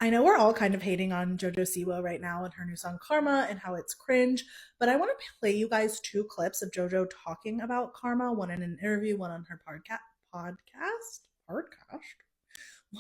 I know we're all kind of hating on Jojo Siwa right now and her new song Karma and how it's cringe, but I want to play you guys two clips of Jojo talking about karma, one in an interview, one on her podcast, one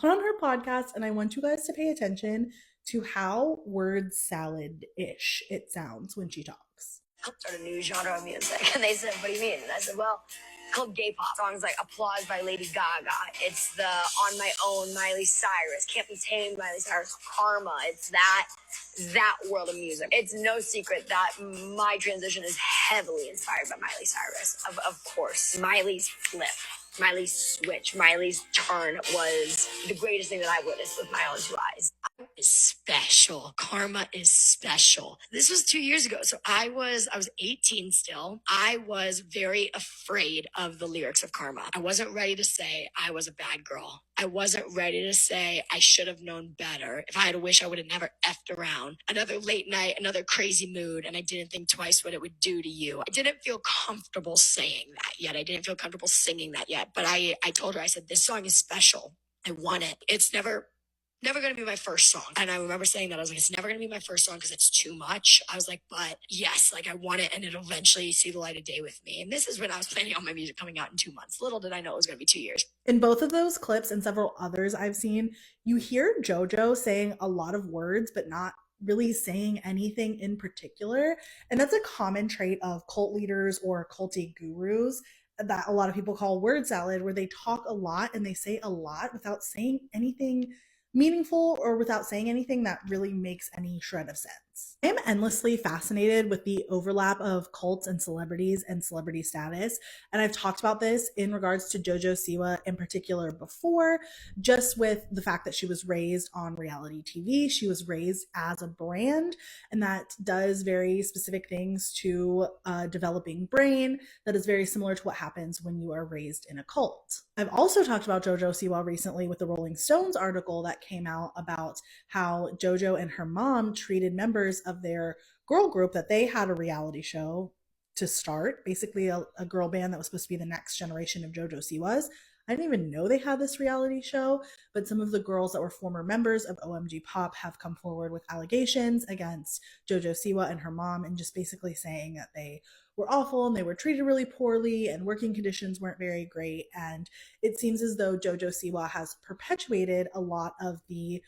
on her podcast, and I want you guys to pay attention to how word salad ish it sounds when she talks. Start a new genre of music. And they said, what do you mean? And I said, well, it's called gay pop. Songs like Applause by Lady Gaga. It's the On My Own Miley Cyrus. Can't Be Tamed Miley Cyrus. Karma. It's that world of music. It's no secret that my transition is heavily inspired by Miley Cyrus. Of course. Miley's flip. Miley's switch, Miley's turn was the greatest thing that I witnessed with my own two eyes. Is special. Karma is special. This was 2 years ago. So I was 18 still. I was very afraid of the lyrics of Karma. I wasn't ready to say I was a bad girl. I wasn't ready to say I should have known better. If I had a wish, I would have never effed around. Another late night, another crazy mood, and I didn't think twice what it would do to you. I didn't feel comfortable saying that yet. I didn't feel comfortable singing that yet. But I told her, I said, this song is special. I want it. It's never going to be my first song. And I remember saying that. I was like, it's never going to be my first song because it's too much. I was like, but yes, like I want it and it'll eventually see the light of day with me. And this is when I was planning on my music coming out in 2 months. Little did I know it was going to be 2 years. In both of those clips and several others I've seen, you hear Jojo saying a lot of words, but not really saying anything in particular. And that's a common trait of cult leaders or culty gurus that a lot of people call word salad, where they talk a lot and they say a lot without saying anything meaningful or without saying anything that really makes any shred of sense. I am endlessly fascinated with the overlap of cults and celebrity status. And I've talked about this in regards to Jojo Siwa in particular before, just with the fact that she was raised on reality TV. She was raised as a brand, and that does very specific things to a developing brain that is very similar to what happens when you are raised in a cult. I've also talked about Jojo Siwa recently with the Rolling Stones article that came out about how Jojo and her mom treated members of their girl group that they had a reality show to start, basically a girl band that was supposed to be the next generation of Jojo Siwas. I didn't even know they had this reality show, but some of the girls that were former members of OMG Pop have come forward with allegations against Jojo Siwa and her mom, and just basically saying that they were awful and they were treated really poorly and working conditions weren't very great. And it seems as though Jojo Siwa has perpetuated a lot of the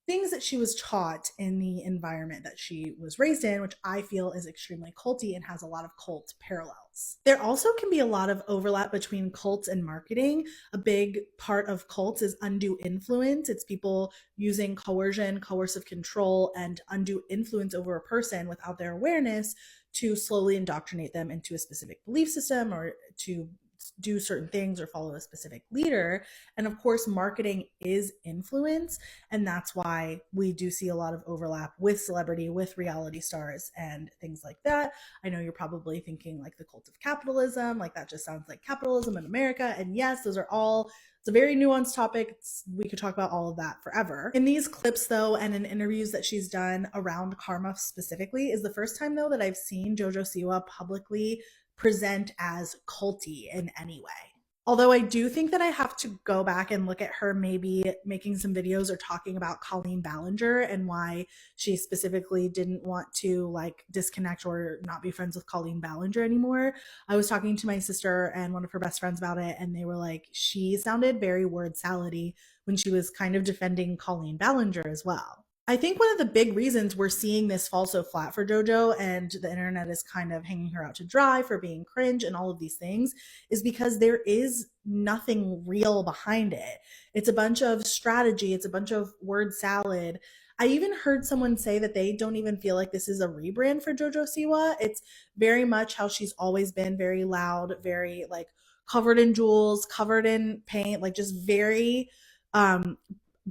things that she was taught in the environment that she was raised in, which I feel is extremely culty and has a lot of cult parallels. There also can be a lot of overlap between cults and marketing. A big part of cults is undue influence. It's people using coercion, coercive control, and undue influence over a person without their awareness to slowly indoctrinate them into a specific belief system or to do certain things or follow a specific leader. And of course, marketing is influence. And that's why we do see a lot of overlap with celebrity, with reality stars and things like that. I know you're probably thinking like the cult of capitalism, like that just sounds like capitalism in America. And yes, those are all, it's a very nuanced topic. We could talk about all of that forever. In these clips though, and in interviews that she's done around karma specifically, is the first time though that I've seen Jojo Siwa publicly present as culty in any way. Although I do think that I have to go back and look at her maybe making some videos or talking about Colleen Ballinger and why she specifically didn't want to like disconnect or not be friends with Colleen Ballinger anymore. I was talking to my sister and one of her best friends about it, and they were like, she sounded very word salady when she was kind of defending Colleen Ballinger as well. I think one of the big reasons we're seeing this fall so flat for JoJo and the internet is kind of hanging her out to dry for being cringe and all of these things is because there is nothing real behind it. It's a bunch of strategy. It's a bunch of word salad. I even heard someone say that they don't even feel like this is a rebrand for Jojo Siwa. It's very much how she's always been, very loud, very like covered in jewels, covered in paint, like just very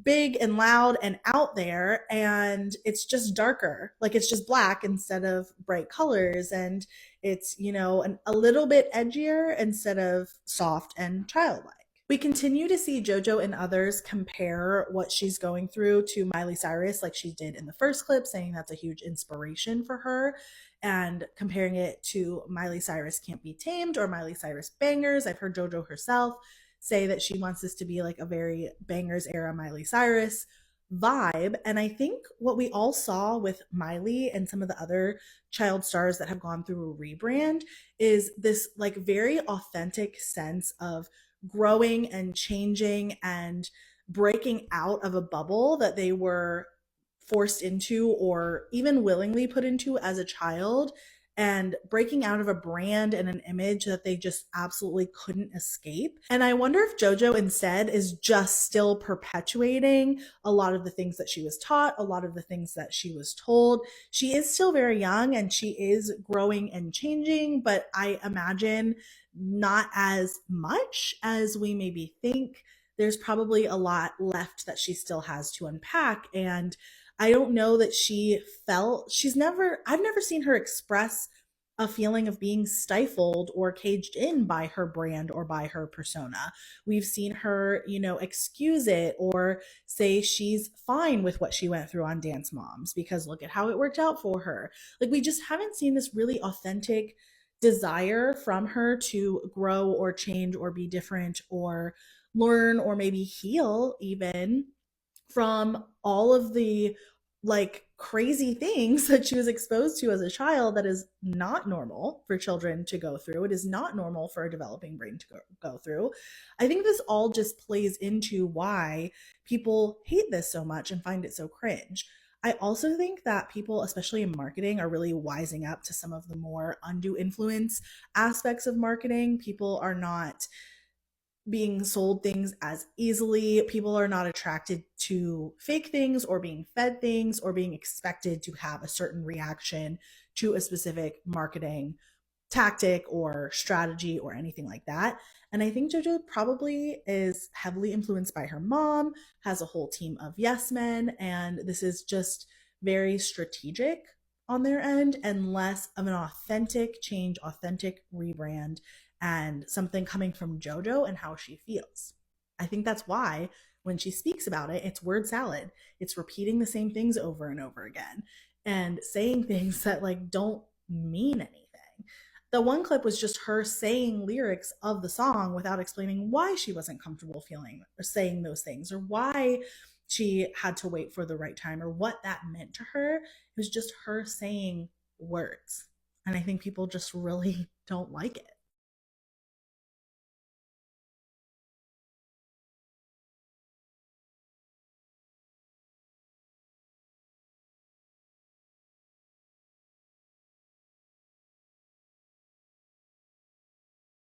big and loud and out there, and it's just darker, like it's just black instead of bright colors, and it's, you know, a little bit edgier instead of soft and childlike. We continue to see JoJo and others compare what she's going through to Miley Cyrus, like she did in the first clip, saying that's a huge inspiration for her, and comparing it to Miley Cyrus Can't Be Tamed or Miley Cyrus Bangers. I've heard JoJo herself say that she wants this to be like a very bangers era Miley Cyrus vibe. And I think what we all saw with Miley and some of the other child stars that have gone through a rebrand is this like very authentic sense of growing and changing and breaking out of a bubble that they were forced into or even willingly put into as a child, and breaking out of a brand and an image that they just absolutely couldn't escape. And I wonder if JoJo instead is just still perpetuating a lot of the things that she was taught, a lot of the things that she was told. She is still very young and she is growing and changing, but I imagine not as much as we maybe think. There's probably a lot left that she still has to unpack. And I don't know that I've never seen her express a feeling of being stifled or caged in by her brand or by her persona. We've seen her, excuse it or say she's fine with what she went through on Dance Moms because look at how it worked out for her. Like, we just haven't seen this really authentic desire from her to grow or change or be different or learn or maybe heal even from all of the like crazy things that she was exposed to as a child that is not normal for children to go through. It is not normal for a developing brain to go through. I think this all just plays into why people hate this so much and find it so cringe. I also think that people, especially in marketing, are really wising up to some of the more undue influence aspects of marketing. People are not being sold things as easily. People are not attracted to fake things or being fed things or being expected to have a certain reaction to a specific marketing tactic or strategy or anything like that. And I think JoJo probably is heavily influenced by her mom, has a whole team of yes men, and this is just very strategic on their end and less of an authentic change, authentic rebrand, and something coming from JoJo and how she feels. I think that's why when she speaks about it, it's word salad. It's repeating the same things over and over again and saying things that like don't mean anything. The one clip was just her saying lyrics of the song without explaining why she wasn't comfortable feeling or saying those things or why she had to wait for the right time or what that meant to her. It was just her saying words. And I think people just really don't like it.